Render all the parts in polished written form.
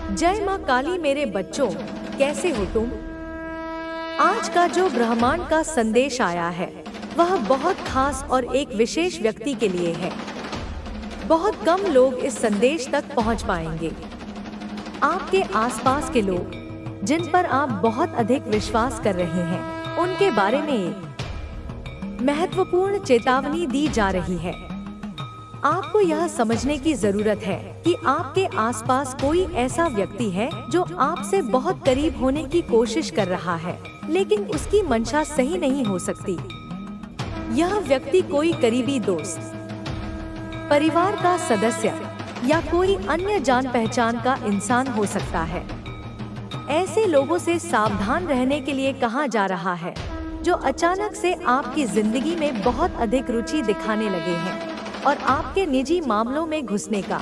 जय माँ काली मेरे बच्चों, कैसे हो तुम। आज का जो ब्रह्मांड का संदेश आया है वह बहुत खास और एक विशेष व्यक्ति के लिए है। बहुत कम लोग इस संदेश तक पहुंच पाएंगे। आपके आसपास के लोग जिन पर आप बहुत अधिक विश्वास कर रहे हैं, उनके बारे में एक महत्वपूर्ण चेतावनी दी जा रही है। आपको यह समझने की जरूरत है कि आपके आसपास कोई ऐसा व्यक्ति है जो आपसे बहुत करीब होने की कोशिश कर रहा है, लेकिन उसकी मंशा सही नहीं हो सकती। यह व्यक्ति कोई करीबी दोस्त, परिवार का सदस्य या कोई अन्य जान पहचान का इंसान हो सकता है। ऐसे लोगों से सावधान रहने के लिए कहा जा रहा है जो अचानक से आपकी जिंदगी में बहुत अधिक रुचि दिखाने लगे हैं और आपके निजी मामलों में घुसने का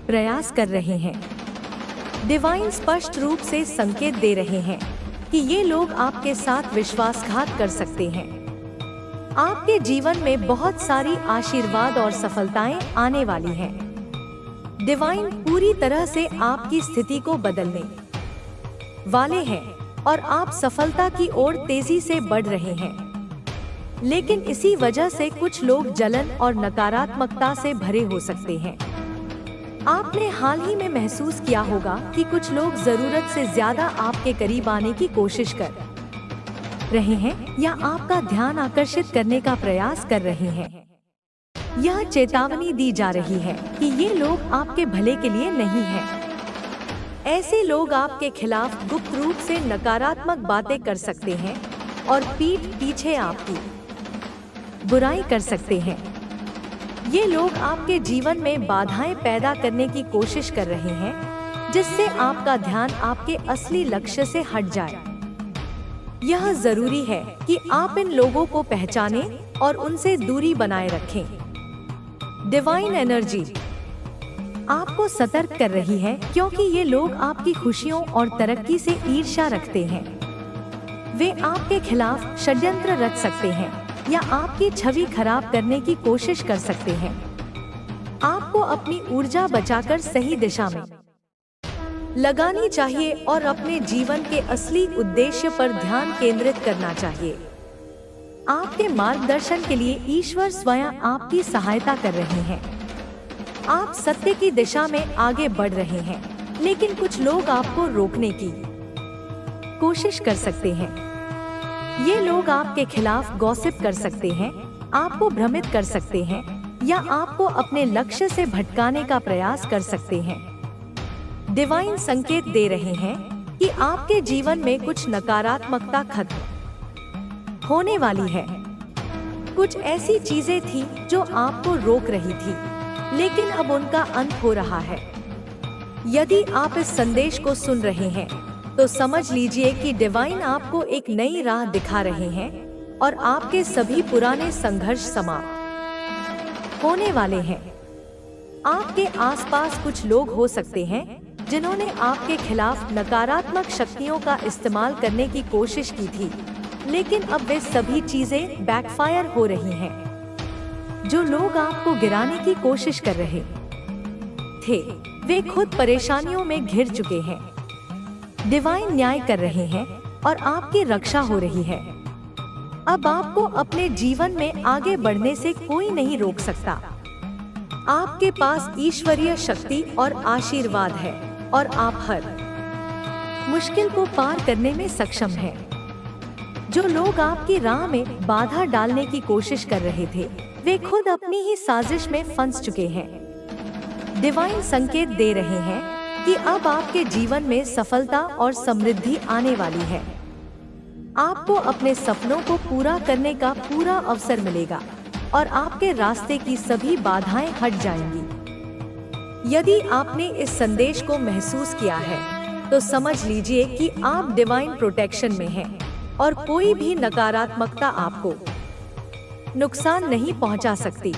प्रयास कर रहे हैं। डिवाइन स्पष्ट रूप से संकेत दे रहे हैं कि ये लोग आपके साथ विश्वासघात कर सकते हैं। आपके जीवन में बहुत सारी आशीर्वाद और सफलताएं आने वाली हैं। डिवाइन पूरी तरह से आपकी स्थिति को बदलने वाले हैं और आप सफलता की ओर तेजी से बढ़ रहे हैं। लेकिन इसी वजह से कुछ लोग जलन और नकारात्मकता से भरे हो सकते हैं। आपने हाल ही में महसूस किया होगा कि कुछ लोग जरूरत से ज्यादा आपके करीब आने की कोशिश कर रहे हैं या आपका ध्यान आकर्षित करने का प्रयास कर रहे हैं। यह चेतावनी दी जा रही है कि ये लोग आपके भले के लिए नहीं हैं। ऐसे लोग आपके खिलाफ गुप्त रूप से नकारात्मक बातें कर सकते हैं और पीठ पीछे आपकी बुराई कर सकते हैं। ये लोग आपके जीवन में बाधाएं पैदा करने की कोशिश कर रहे हैं, जिससे आपका ध्यान आपके असली लक्ष्य से हट जाए। यह जरूरी है कि आप इन लोगों को पहचानें और उनसे दूरी बनाए रखें। डिवाइन एनर्जी आपको सतर्क कर रही है क्योंकि ये लोग आपकी खुशियों और तरक्की से ईर्ष्या रखते हैं। वे आपके खिलाफ षड्यंत्र रच सकते हैं या आपकी छवि खराब करने की कोशिश कर सकते हैं। आपको अपनी ऊर्जा बचाकर सही दिशा में लगानी चाहिए और अपने जीवन के असली उद्देश्य पर ध्यान केंद्रित करना चाहिए। आपके मार्गदर्शन के लिए ईश्वर स्वयं आपकी सहायता कर रहे हैं। आप सत्य की दिशा में आगे बढ़ रहे हैं, लेकिन कुछ लोग आपको रोकने की कोशिश कर सकते हैं। ये लोग आपके खिलाफ गॉसिप कर सकते हैं, आपको भ्रमित कर सकते हैं या आपको अपने लक्ष्य से भटकाने का प्रयास कर सकते हैं। डिवाइन संकेत दे रहे हैं कि आपके जीवन में कुछ नकारात्मकता खत्म होने वाली है। कुछ ऐसी चीजें थी जो आपको रोक रही थी, लेकिन अब उनका अंत हो रहा है। यदि आप इस संदेश को सुन रहे हैं तो समझ लीजिए कि डिवाइन आपको एक नई राह दिखा रहे हैं और आपके सभी पुराने संघर्ष समाप्त होने वाले हैं। आपके आसपास कुछ लोग हो सकते हैं जिन्होंने आपके खिलाफ नकारात्मक शक्तियों का इस्तेमाल करने की कोशिश की थी, लेकिन अब वे सभी चीजें बैकफायर हो रही हैं। जो लोग आपको गिराने की कोशिश कर रहे थे, वे खुद परेशानियों में घिर चुके हैं। डिवाइन न्याय कर रहे हैं और आपकी रक्षा हो रही है। अब आपको अपने जीवन में आगे बढ़ने से कोई नहीं रोक सकता। आपके पास ईश्वरीय शक्ति और आशीर्वाद है और आप हर मुश्किल को पार करने में सक्षम हैं। जो लोग आपकी राह में बाधा डालने की कोशिश कर रहे थे, वे खुद अपनी ही साजिश में फंस चुके हैं। डिवाइन संकेत दे रहे हैं कि अब आपके जीवन में सफलता और समृद्धि आने वाली है। आपको अपने सपनों को पूरा करने का पूरा अवसर मिलेगा और आपके रास्ते की सभी बाधाएं हट जाएंगी। यदि आपने इस संदेश को महसूस किया है तो समझ लीजिए कि आप डिवाइन प्रोटेक्शन में हैं और कोई भी नकारात्मकता आपको नुकसान नहीं पहुंचा सकती।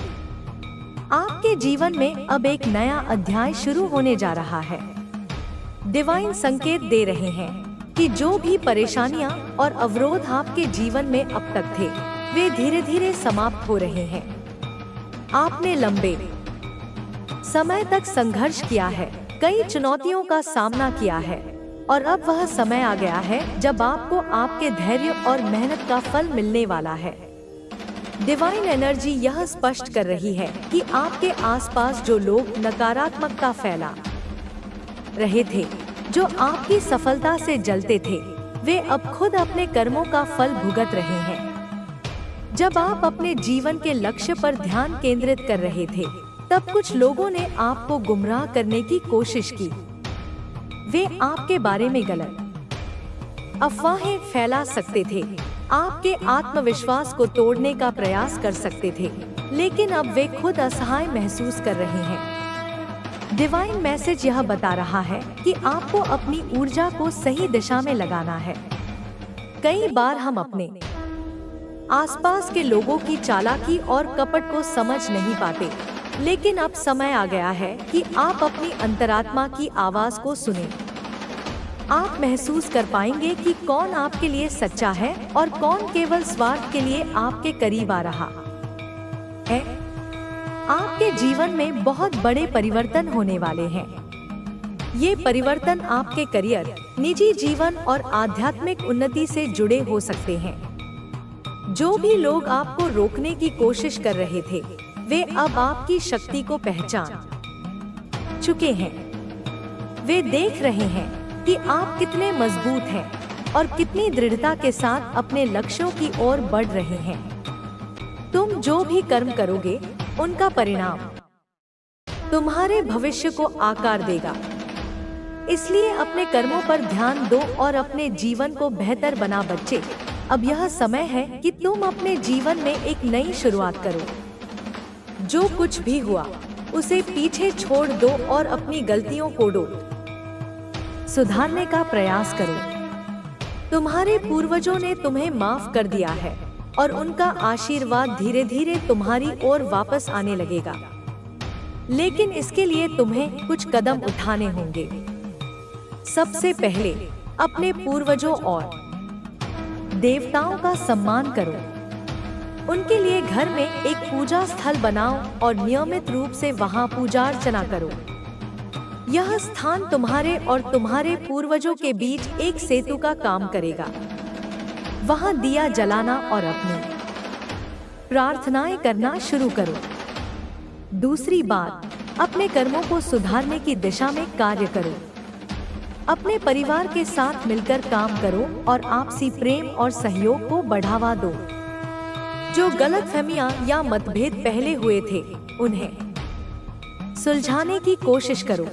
आपके जीवन में अब एक नया अध्याय शुरू होने जा रहा है। डिवाइन संकेत दे रहे हैं कि जो भी परेशानियां और अवरोध आपके जीवन में अब तक थे, वे धीरे धीरे समाप्त हो रहे हैं। आपने लंबे समय तक संघर्ष किया है कई चुनौतियों का सामना किया है और अब वह समय आ गया है जब आपको आपके धैर्य और मेहनत का फल मिलने वाला है। डिवाइन एनर्जी यह स्पष्ट कर रही है कि आपके आसपास जो लोग नकारात्मकता फैला रहे थे, जो आपकी सफलता से जलते थे, वे अब खुद अपने कर्मों का फल भुगत रहे हैं। जब आप अपने जीवन के लक्ष्य पर ध्यान केंद्रित कर रहे थे, तब कुछ लोगों ने आपको गुमराह करने की कोशिश की। वे आपके बारे में गलत अफवाहें फैला सकते थे, आपके आत्मविश्वास को तोड़ने का प्रयास कर सकते थे, लेकिन अब वे खुद असहाय महसूस कर रहे हैं। डिवाइन मैसेज यह बता रहा है कि आपको अपनी ऊर्जा को सही दिशा में लगाना है। कई बार हम अपने आसपास के लोगों की चालाकी और कपट को समझ नहीं पाते, लेकिन अब समय आ गया है कि आप अपनी अंतरात्मा की आवाज को सुनें। आप महसूस कर पाएंगे कि कौन आपके लिए सच्चा है और कौन केवल स्वार्थ के लिए आपके करीब आ रहा है। आपके जीवन में बहुत बड़े परिवर्तन होने वाले हैं। ये परिवर्तन आपके करियर, निजी जीवन और आध्यात्मिक उन्नति से जुड़े हो सकते हैं। जो भी लोग आपको रोकने की कोशिश कर रहे थे, वे अब आपकी शक्ति को पहचान चुके हैं। वे देख रहे हैं कि आप कितने मजबूत हैं और कितनी दृढ़ता के साथ अपने लक्ष्यों की ओर बढ़ रहे हैं। तुम जो भी कर्म करोगे, उनका परिणाम तुम्हारे भविष्य को आकार देगा। इसलिए अपने कर्मों पर ध्यान दो और अपने जीवन को बेहतर बना बच्चे। अब यह समय है कि तुम अपने जीवन में एक नई शुरुआत करो। जो कुछ भी हुआ, उसे पीछे छोड़ दो और अपनी गलतियों को सुधारने का प्रयास करो। तुम्हारे पूर्वजों ने तुम्हें माफ कर दिया है और उनका आशीर्वाद धीरे धीरे तुम्हारी ओर वापस आने लगेगा। लेकिन इसके लिए तुम्हें कुछ कदम उठाने होंगे। सबसे पहले अपने पूर्वजों और देवताओं का सम्मान करो। उनके लिए घर में एक पूजा स्थल बनाओ और नियमित रूप से वहां पूजा अर्चना करो। यह स्थान तुम्हारे और तुम्हारे पूर्वजों के बीच एक सेतु का काम करेगा। वहां दिया जलाना और अपनी प्रार्थनाएं करना शुरू करो। दूसरी बात, अपने कर्मों को सुधारने की दिशा में कार्य करो। अपने परिवार के साथ मिलकर काम करो और आपसी प्रेम और सहयोग को बढ़ावा दो। जो गलतफहमियां या मतभेद पहले हुए थे, उन्हें सुलझाने की कोशिश करो।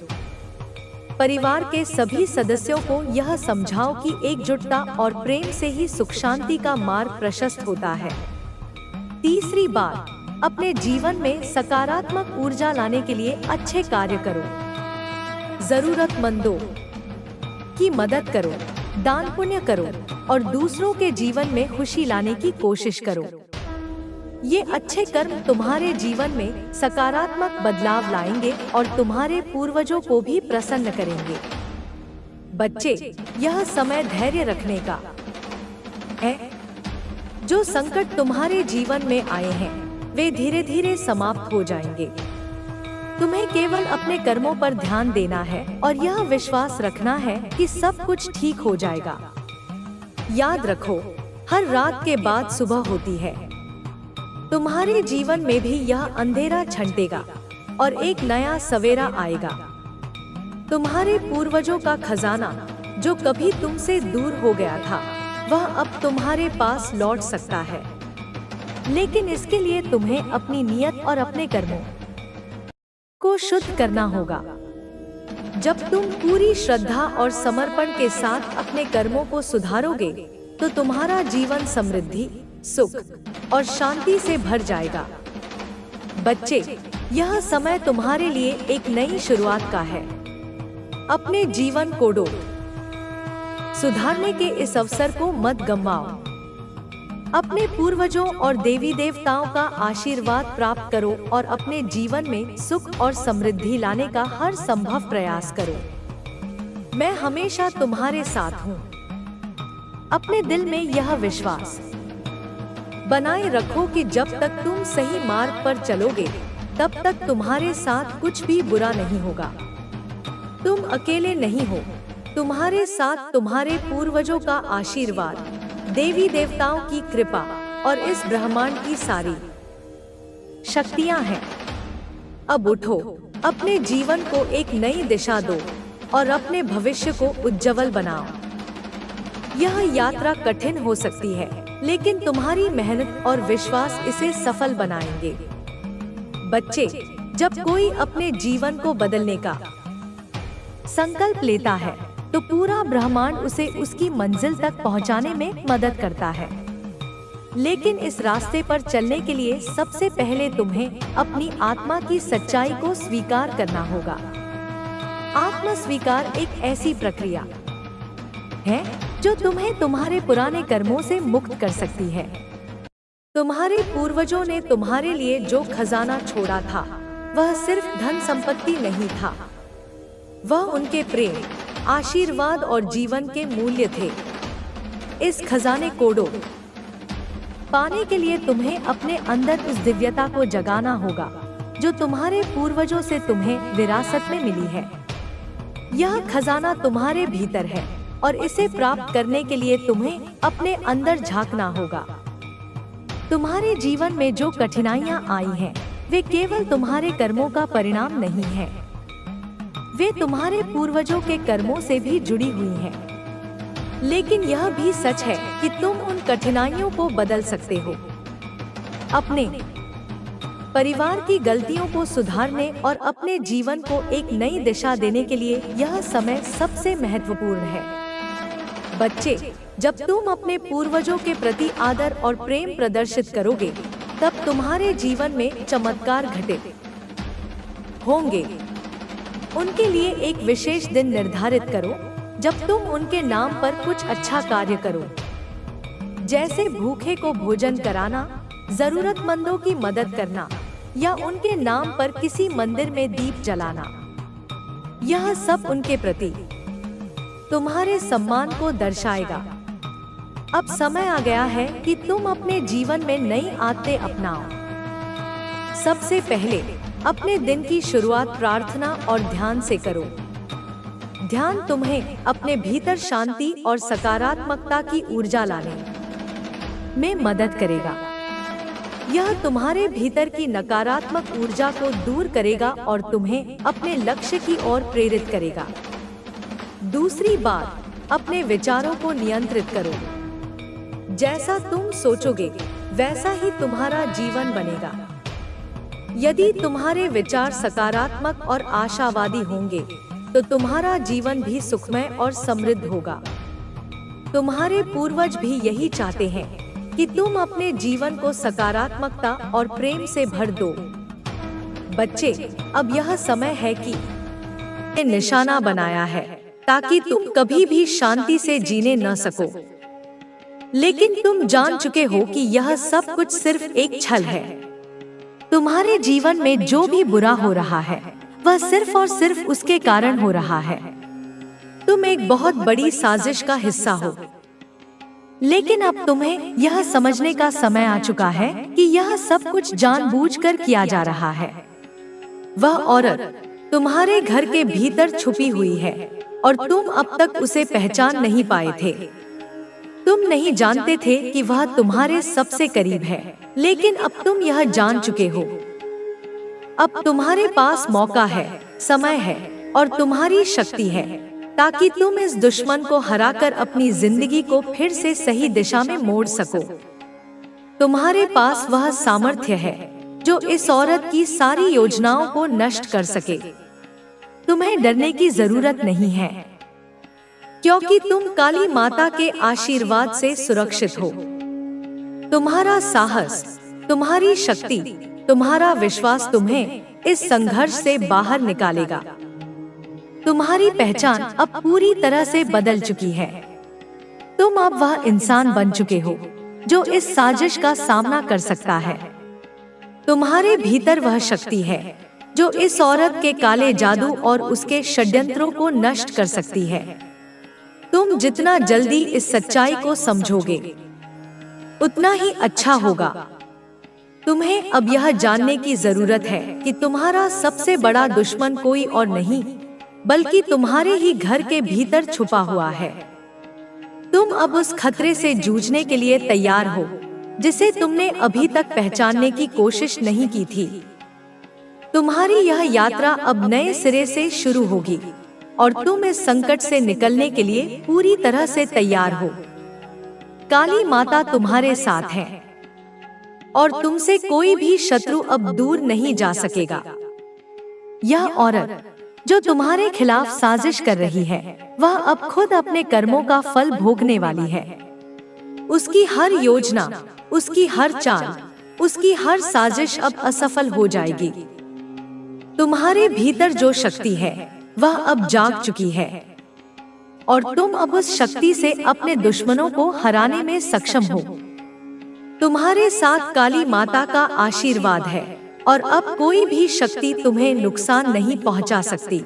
परिवार के सभी सदस्यों को यह समझाओ कि एकजुटता और प्रेम से ही सुख शांति का मार्ग प्रशस्त होता है। तीसरी बात, अपने जीवन में सकारात्मक ऊर्जा लाने के लिए अच्छे कार्य करो। जरूरतमंदों की मदद करो, दान पुण्य करो और दूसरों के जीवन में खुशी लाने की कोशिश करो। ये अच्छे कर्म तुम्हारे जीवन में सकारात्मक बदलाव लाएंगे और तुम्हारे पूर्वजों को भी प्रसन्न करेंगे। बच्चे, यह समय धैर्य रखने का है। जो संकट तुम्हारे जीवन में आए हैं, वे धीरे धीरे समाप्त हो जाएंगे। तुम्हें केवल अपने कर्मों पर ध्यान देना है और यह विश्वास रखना है कि सब कुछ ठीक हो जाएगा। याद रखो, हर रात के बाद सुबह होती है। तुम्हारे जीवन में भी यह अंधेरा छंटेगा और एक नया सवेरा आएगा। तुम्हारे पूर्वजों का खजाना, जो कभी तुमसे दूर हो गया था, वह अब तुम्हारे पास लौट सकता है। लेकिन इसके लिए तुम्हें अपनी नियत और अपने कर्मों को शुद्ध करना होगा। जब तुम पूरी श्रद्धा और समर्पण के साथ अपने कर्मों को सुधारोगे, तो तुम्हारा जीवन समृद्धि, सुख और शांति से भर जाएगा। बच्चे, यह समय तुम्हारे लिए एक नई शुरुआत का है। अपने जीवन को सुधारने के इस अवसर को मत गंवाओ। अपने पूर्वजों और देवी देवताओं का आशीर्वाद प्राप्त करो और अपने जीवन में सुख और समृद्धि लाने का हर संभव प्रयास करो। मैं हमेशा तुम्हारे साथ हूँ। अपने दिल में यह विश्वास बनाए रखो कि जब तक तुम सही मार्ग पर चलोगे, तब तक तुम्हारे साथ कुछ भी बुरा नहीं होगा। तुम अकेले नहीं हो, तुम्हारे साथ तुम्हारे पूर्वजों का आशीर्वाद, देवी देवताओं की कृपा और इस ब्रह्मांड की सारी शक्तियां हैं। अब उठो, अपने जीवन को एक नई दिशा दो और अपने भविष्य को उज्जवल बनाओ। यह यात्रा कठिन हो सकती है, लेकिन तुम्हारी मेहनत और विश्वास इसे सफल बनाएंगे। बच्चे, जब कोई अपने जीवन को बदलने का संकल्प लेता है, तो पूरा ब्रह्मांड उसे उसकी मंजिल तक पहुंचाने में मदद करता है। लेकिन इस रास्ते पर चलने के लिए सबसे पहले तुम्हें अपनी आत्मा की सच्चाई को स्वीकार करना होगा। आत्म स्वीकार एक ऐसी प्रक्रिया है जो तुम्हें तुम्हारे पुराने कर्मों से मुक्त कर सकती है। तुम्हारे पूर्वजों ने तुम्हारे लिए जो खजाना छोड़ा था, वह सिर्फ धन संपत्ति नहीं था, वह उनके प्रेम, आशीर्वाद और जीवन के मूल्य थे। इस खजाने को पाने के लिए तुम्हें अपने अंदर उस दिव्यता को जगाना होगा जो तुम्हारे पूर्वजों से तुम्हें विरासत में मिली है। यह खजाना तुम्हारे भीतर है और इसे प्राप्त करने के लिए तुम्हें अपने अंदर झांकना होगा। तुम्हारे जीवन में जो कठिनाइयां आई हैं, वे केवल तुम्हारे कर्मों का परिणाम नहीं है, वे तुम्हारे पूर्वजों के कर्मों से भी जुड़ी हुई हैं। लेकिन यह भी सच है कि तुम उन कठिनाइयों को बदल सकते हो। अपने परिवार की गलतियों को सुधारने और अपने जीवन को एक नई दिशा देने के लिए यह समय सबसे महत्वपूर्ण है। बच्चे, जब तुम अपने पूर्वजों के प्रति आदर और प्रेम प्रदर्शित करोगे, तब तुम्हारे जीवन में चमत्कार घटित होंगे। उनके लिए एक विशेष दिन निर्धारित करो जब तुम उनके नाम पर कुछ अच्छा कार्य करो, जैसे भूखे को भोजन कराना, जरूरतमंदों की मदद करना या उनके नाम पर किसी मंदिर में दीप जलाना। यह सब उनके प्रति तुम्हारे सम्मान को दर्शाएगा। अब समय आ गया है कि तुम अपने जीवन में नई आदतें अपनाओ। सबसे पहले अपने दिन की शुरुआत प्रार्थना और ध्यान से करो। ध्यान तुम्हें अपने भीतर शांति और सकारात्मकता की ऊर्जा लाने में मदद करेगा। यह तुम्हारे भीतर की नकारात्मक ऊर्जा को दूर करेगा और तुम्हें अपने लक्ष्य की ओर प्रेरित करेगा। दूसरी बात, अपने विचारों को नियंत्रित करो। जैसा तुम सोचोगे, वैसा ही तुम्हारा जीवन बनेगा। यदि तुम्हारे विचार सकारात्मक और आशावादी होंगे, तो तुम्हारा जीवन भी सुखमय और समृद्ध होगा। तुम्हारे पूर्वज भी यही चाहते हैं कि तुम अपने जीवन को सकारात्मकता और प्रेम से भर दो। बच्चे, अब यह समय है कि निशाना बनाया है ताकि तुम कभी भी शांति से जीने न सको। लेकिन तुम जान चुके हो कि यह सब कुछ सिर्फ एक छल है। तुम्हारे जीवन में जो भी बुरा हो रहा है, वह सिर्फ और सिर्फ उसके कारण हो रहा है। तुम एक बहुत बड़ी साजिश का हिस्सा हो। लेकिन अब तुम्हें यह समझने का समय आ चुका है कि यह सब कुछ जानबूझकर किया जा रहा है। वह औरत तुम्हारे घर के भीतर छुपी हुई है और तुम अब तक उसे पहचान नहीं पाए थे। तुम नहीं जानते थे कि वह तुम्हारे सबसे करीब है, लेकिन अब तुम यह जान चुके हो। अब तुम्हारे पास मौका है, समय है और तुम्हारी शक्ति है ताकि तुम इस दुश्मन को हराकर अपनी जिंदगी को फिर से सही दिशा में मोड़ सको। तुम्हारे पास वह सामर्थ्य है जो इस औरत की सारी योजनाओं को नष्ट कर सके। तुम्हें डरने की जरूरत नहीं है, क्योंकि तुम काली माता के आशीर्वाद से सुरक्षित हो। तुम्हारा साहस, तुम्हारी शक्ति, तुम्हारा विश्वास तुम्हें इस संघर्ष से बाहर निकालेगा। तुम्हारी पहचान अब पूरी तरह से बदल चुकी है। तुम अब वह इंसान बन चुके हो जो इस साजिश का सामना कर सकता है। तुम्हारे भीतर वह शक्ति है जो इस औरत के काले जादू और उसके षड्यंत्रों को नष्ट कर सकती है। तुम जितना जल्दी इस सच्चाई को समझोगे, उतना ही अच्छा होगा। तुम्हें अब यह जानने की जरूरत है कि तुम्हारा सबसे बड़ा दुश्मन कोई और नहीं, बल्कि तुम्हारे ही घर के भीतर छुपा हुआ है। तुम अब उस खतरे से जूझने के लिए तैयार हो जिसे तुमने अभी तक पहचानने की कोशिश नहीं की थी। तुम्हारी यह यात्रा अब नए सिरे से शुरू होगी और तुम इस संकट से निकलने के लिए पूरी तरह से तैयार हो। काली माता तुम्हारे साथ है और तुमसे कोई भी शत्रु अब दूर नहीं जा सकेगा। यह औरत जो तुम्हारे खिलाफ साजिश कर रही है, वह अब खुद अपने कर्मों का फल भोगने वाली है। उसकी हर योजना, उसकी हर चाल, उसकी हर साजिश अब असफल हो जाएगी। तुम्हारे भीतर जो शक्ति है वह अब जाग चुकी है और तुम अब उस शक्ति से अपने दुश्मनों को हराने में सक्षम हो। तुम्हारे साथ काली माता का आशीर्वाद है और अब कोई भी शक्ति तुम्हें नुकसान नहीं पहुंचा सकती।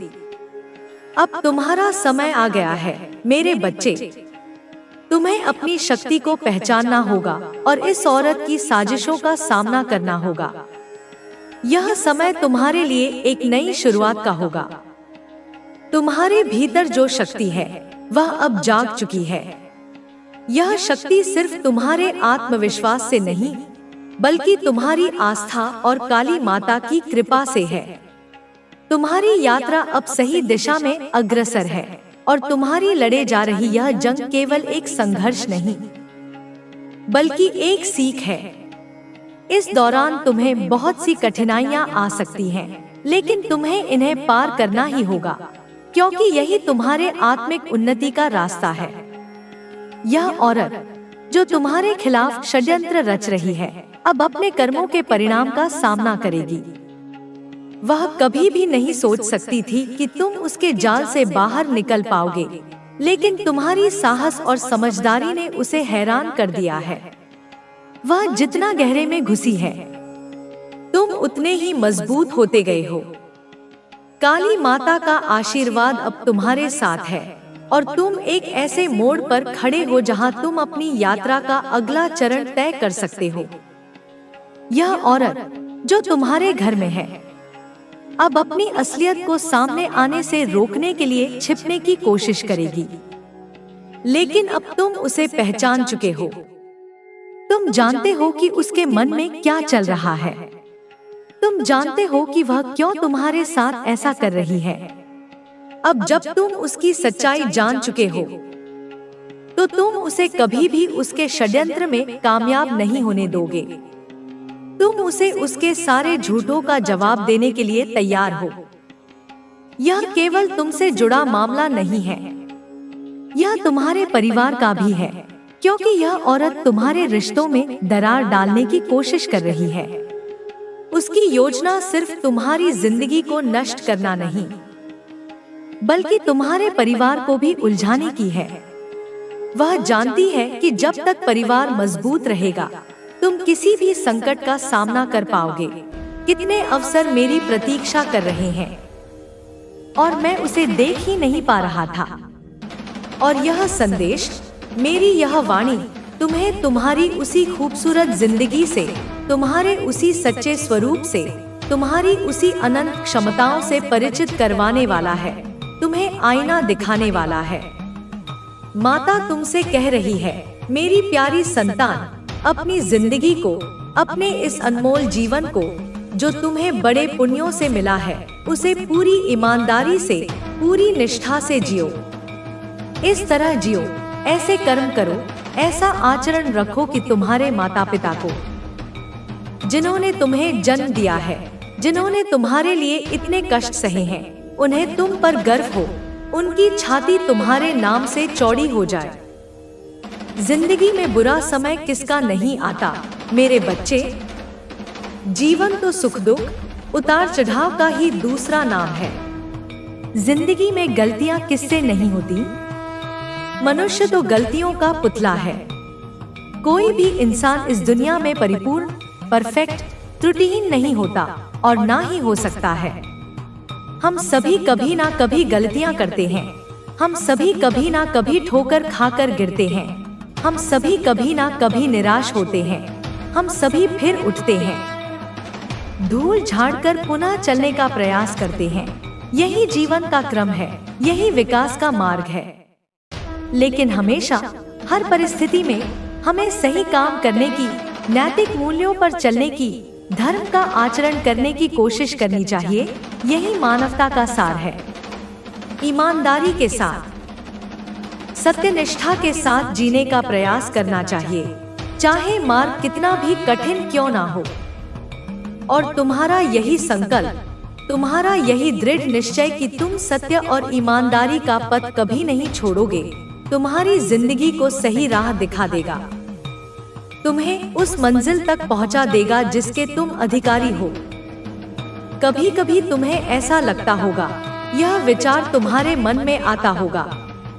अब तुम्हारा समय आ गया है मेरे बच्चे। तुम्हें अपनी शक्ति को पहचानना होगा और इस औरत की साजिशों का सामना करना होगा। यह समय तुम्हारे लिए एक नई शुरुआत का होगा। तुम्हारे भीतर जो शक्ति है वह अब जाग चुकी है। यह शक्ति सिर्फ तुम्हारे आत्मविश्वास से नहीं, बल्कि तुम्हारी आस्था और काली माता की कृपा से है। तुम्हारी यात्रा अब सही दिशा में अग्रसर है और तुम्हारी लड़े जा रही यह जंग केवल एक संघर्ष नहीं, बल्कि एक सीख है। इस दौरान तुम्हें बहुत सी कठिनाइयां आ सकती हैं, लेकिन तुम्हें इन्हें पार करना ही होगा, क्योंकि यही तुम्हारे आत्मिक उन्नति का रास्ता है। यह औरत जो तुम्हारे खिलाफ षड्यंत्र रच रही है, अब अपने कर्मों के परिणाम का सामना करेगी। वह कभी भी नहीं सोच सकती थी कि तुम उसके जाल से बाहर निकल पाओगे, लेकिन तुम्हारी साहस और समझदारी ने उसे हैरान कर दिया है। वह जितना गहरे में घुसी है, तुम उतने ही मजबूत होते गए हो। काली माता का आशीर्वाद अब तुम्हारे साथ है और तुम एक ऐसे मोड़ पर खड़े हो जहां तुम अपनी यात्रा का अगला चरण तय कर सकते हो। यह औरत जो तुम्हारे घर में है, अब अपनी असलियत को सामने आने से रोकने के लिए छिपने की कोशिश करेगी, लेकिन अब तुम उसे पहचान चुके हो। तुम जानते हो कि उसके मन में क्या चल रहा है। तुम जानते हो कि वह क्यों तुम्हारे साथ ऐसा कर रही है। अब जब तुम उसकी सच्चाई जान चुके हो, तो तुम उसे कभी भी उसके षड्यंत्र में कामयाब नहीं होने दोगे। तुम उसे उसके सारे झूठों का जवाब देने के लिए तैयार हो। यह केवल तुमसे जुड़ा मामला नहीं है, यह तुम्हारे परिवार का भी है, क्योंकि यह औरत तुम्हारे रिश्तों में दरार डालने की कोशिश कर रही है। उसकी योजना सिर्फ तुम्हारी जिंदगी को नष्ट करना नहीं, बल्कि तुम्हारे परिवार को भी उलझाने की है। वह जानती है कि जब तक परिवार मजबूत रहेगा, तुम किसी भी संकट का सामना कर पाओगे। कितने अवसर मेरी प्रतीक्षा कर रहे हैं और मैं उसे देख ही नहीं पा रहा था। और यह संदेश, मेरी यह वाणी तुम्हें तुम्हारी उसी खूबसूरत जिंदगी से, तुम्हारे उसी सच्चे स्वरूप से, तुम्हारी उसी अनंत क्षमताओं से परिचित करवाने वाला है, तुम्हें आईना दिखाने वाला है। माता तुमसे कह रही है, मेरी प्यारी संतान, अपनी जिंदगी को, अपने इस अनमोल जीवन को जो तुम्हें बड़े पुण्यों से मिला है, उसे पूरी ईमानदारी से, पूरी निष्ठा से जियो। इस तरह जियो, ऐसे कर्म करो, ऐसा आचरण रखो कि तुम्हारे माता पिता को, जिन्होंने तुम्हें जन्म दिया है, जिन्होंने तुम्हारे लिए इतने कष्ट सहे हैं, उन्हें तुम पर गर्व हो, उनकी छाती तुम्हारे नाम से चौड़ी हो जाए। जिंदगी में बुरा समय किसका नहीं आता मेरे बच्चे। जीवन तो सुख दुख, उतार चढ़ाव का ही दूसरा नाम है। जिंदगी में गलतियां किससे नहीं होती। मनुष्य तो गलतियों का पुतला है। कोई भी इंसान इस दुनिया में परिपूर्ण, परफेक्ट, त्रुटिहीन नहीं होता और ना ही हो सकता है। हम सभी कभी ना कभी गलतियां करते हैं। हम सभी कभी ना कभी ठोकर खाकर गिरते हैं। हम सभी कभी ना कभी निराश होते हैं। हम सभी फिर उठते हैं, धूल झाड़कर पुनः चलने का प्रयास करते हैं। यही जीवन का क्रम है, यही विकास का मार्ग है। लेकिन हमेशा हर परिस्थिति में हमें सही काम करने की, नैतिक मूल्यों पर चलने की, धर्म का आचरण करने की कोशिश करनी चाहिए। यही मानवता का सार है। ईमानदारी के साथ, सत्यनिष्ठा के साथ जीने का प्रयास करना चाहिए, चाहे मार्ग कितना भी कठिन क्यों ना हो। और तुम्हारा यही संकल्प, तुम्हारा यही दृढ़ निश्चय कि तुम सत्य और ईमानदारी का पथ कभी नहीं छोड़ोगे, तुम्हारी जिंदगी को सही राह दिखा देगा, तुम्हें उस मंजिल तक पहुंचा देगा जिसके तुम अधिकारी हो। कभी कभी तुम्हें ऐसा लगता होगा, यह विचार तुम्हारे मन में आता होगा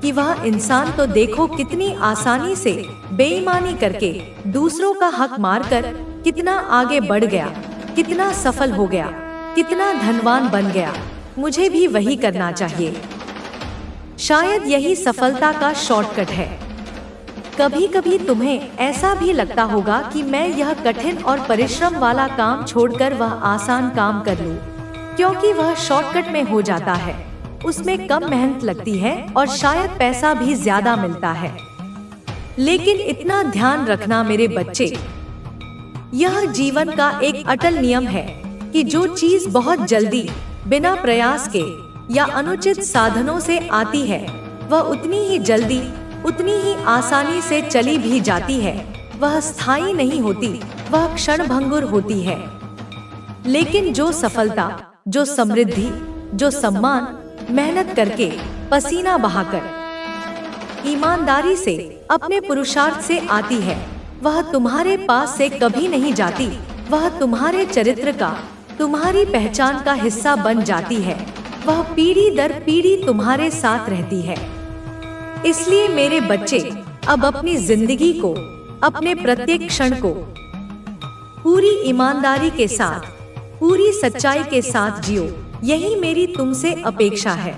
कि वह इंसान तो देखो कितनी आसानी से बेईमानी करके, दूसरों का हक मारकर कितना आगे बढ़ गया, कितना सफल हो गया, कितना धनवान बन गया, मुझे भी वही करना चाहिए। शायद यही सफलता का शॉर्टकट है। कभी कभी तुम्हें ऐसा भी लगता होगा कि मैं यह कठिन और परिश्रम वाला काम छोड़कर वह आसान काम कर लूं, क्योंकि वह शॉर्टकट में हो जाता है, उसमें कम मेहनत लगती है और शायद पैसा भी ज्यादा मिलता है। लेकिन इतना ध्यान रखना मेरे बच्चे, यह जीवन का एक अटल नियम है कि जो चीज बहुत जल्दी, बिना प्रयास के या अनुचित साधनों से आती है, वह उतनी ही जल्दी, उतनी ही आसानी से चली भी जाती है। वह स्थायी नहीं होती, वह क्षणभंगुर होती है। लेकिन जो सफलता, जो समृद्धि, जो सम्मान मेहनत करके, पसीना बहाकर, ईमानदारी से, अपने पुरुषार्थ से आती है, वह तुम्हारे पास से कभी नहीं जाती। वह तुम्हारे चरित्र का, तुम्हारी पहचान का हिस्सा बन जाती है। वह पीढ़ी दर पीढ़ी तुम्हारे साथ रहती है। इसलिए मेरे बच्चे, अब अपनी जिंदगी को, अपने प्रत्येक क्षण को पूरी ईमानदारी के साथ, पूरी सच्चाई के साथ जियो। यही मेरी तुमसे अपेक्षा है।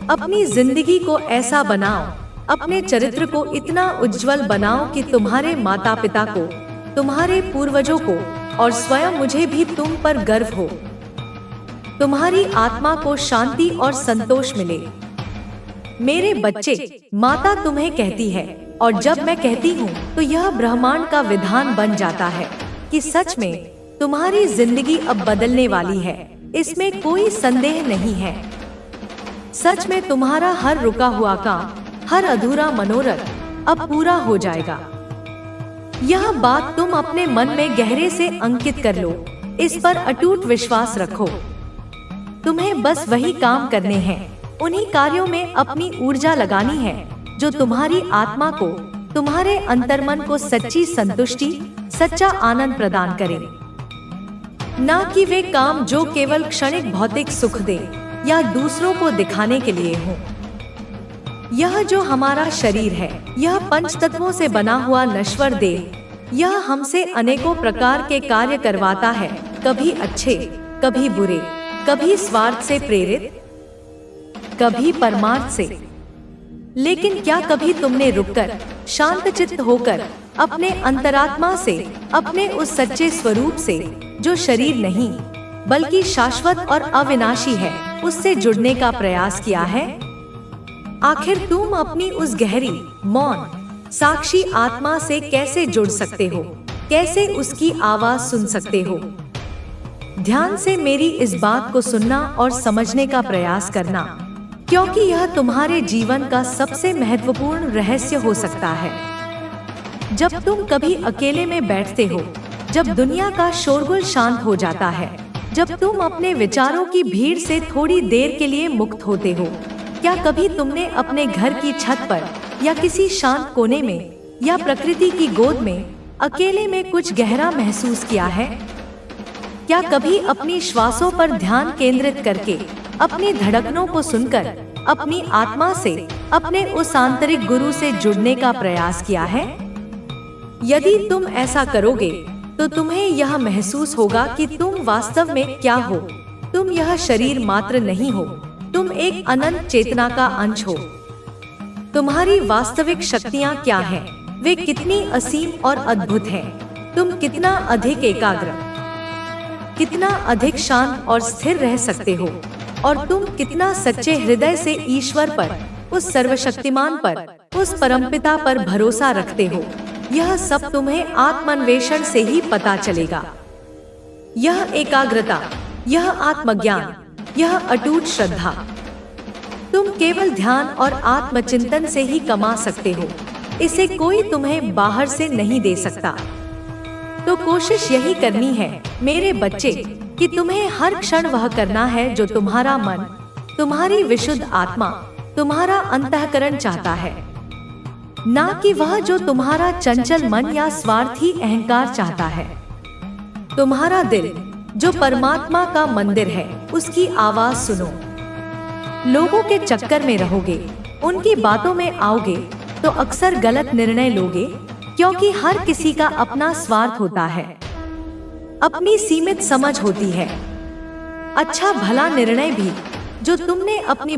अपनी जिंदगी को ऐसा बनाओ, अपने चरित्र को इतना उज्जवल बनाओ कि तुम्हारे माता पिता को, तुम्हारे पूर्वजों को और स्वयं मुझे भी तुम पर गर्व हो। तुम्हारी आत्मा को शांति और संतोष मिले। मेरे बच्चे, माता तुम्हें कहती है, और जब मैं कहती हूँ तो यह ब्रह्मांड का विधान बन जाता है कि सच में तुम्हारी जिंदगी अब बदलने वाली है। इसमें कोई संदेह नहीं है। सच में तुम्हारा हर रुका हुआ काम, हर अधूरा मनोरथ अब पूरा हो जाएगा। यह बात तुम अपने मन में गहरे से अंकित कर लो। इस पर अटूट विश्वास रखो। तुम्हें बस वही काम करने हैं, उन्हीं कार्यों में अपनी ऊर्जा लगानी है जो तुम्हारी आत्मा को, तुम्हारे अंतर्मन को सच्ची संतुष्टि, सच्चा आनंद प्रदान करें। ना कि वे काम जो केवल क्षणिक भौतिक सुख दे या दूसरों को दिखाने के लिए हो। यह जो हमारा शरीर है, यह पंच तत्वों से बना हुआ नश्वर देह, यह हमसे अनेकों प्रकार के कार्य करवाता है, कभी अच्छे, कभी बुरे, कभी स्वार्थ से प्रेरित, कभी परमार्थ से। लेकिन क्या कभी तुमने रुककर, शांतचित्त होकर, अपने अंतरात्मा से, अपने उस सच्चे स्वरूप से जो शरीर नहीं बल्कि शाश्वत और अविनाशी है, उससे जुड़ने का प्रयास किया है? आखिर तुम अपनी उस गहरी, मौन, साक्षी आत्मा से कैसे जुड़ सकते हो? कैसे उसकी आवाज सुन सकते हो? ध्यान से मेरी इस बात को सुनना और समझने का प्रयास करना, क्योंकि यह तुम्हारे जीवन का सबसे महत्वपूर्ण रहस्य हो सकता है। जब तुम कभी अकेले में बैठते हो, जब दुनिया का शोरगुल शांत हो जाता है, जब तुम अपने विचारों की भीड़ से थोड़ी देर के लिए मुक्त होते हो, क्या कभी तुमने अपने घर की छत पर या किसी शांत कोने में या प्रकृति की गोद में अकेले में कुछ गहरा महसूस किया है? क्या कभी अपनी श्वासों पर ध्यान केंद्रित करके, अपनी धड़कनों को सुनकर, अपनी आत्मा से, अपने उस आंतरिक गुरु से जुड़ने का प्रयास किया है? यदि तुम ऐसा करोगे तो तुम्हें यह महसूस होगा कि तुम वास्तव में क्या हो। तुम यह शरीर मात्र नहीं हो, तुम एक अनंत चेतना का अंश हो। तुम्हारी वास्तविक शक्तियाँ क्या हैं? वे कितनी असीम और अद्भुत हैं। तुम कितना अधिक एकाग्र, कितना अधिक शांत और स्थिर रह सकते हो। और तुम कितना सच्चे हृदय से ईश्वर पर, उस सर्वशक्तिमान पर, उस परमपिता पर भरोसा रखते हो, यह सब तुम्हें आत्मान्वेषण से ही पता चलेगा। यह एकाग्रता, यह आत्मज्ञान, यह अटूट श्रद्धा तुम केवल ध्यान और आत्मचिंतन से ही कमा सकते हो। इसे कोई तुम्हें बाहर से नहीं दे सकता। तो कोशिश यही करनी है मेरे बच्चे कि तुम्हें हर क्षण वह करना है जो तुम्हारा मन, तुम्हारी विशुद्ध आत्मा, तुम्हारा अंतःकरण चाहता है, ना कि वह जो तुम्हारा चंचल मन या स्वार्थी अहंकार चाहता है। तुम्हारा दिल जो परमात्मा का मंदिर है, उसकी आवाज सुनो। लोगों के चक्कर में रहोगे, उनकी बातों में आओगे तो अक्सर गलत निर्णय लोगे, क्योंकि हर किसी का अपना स्वार्थ होता है, अपनी सीमित समझ होती है। अच्छा भला निर्णय भी जो तुमने अपनी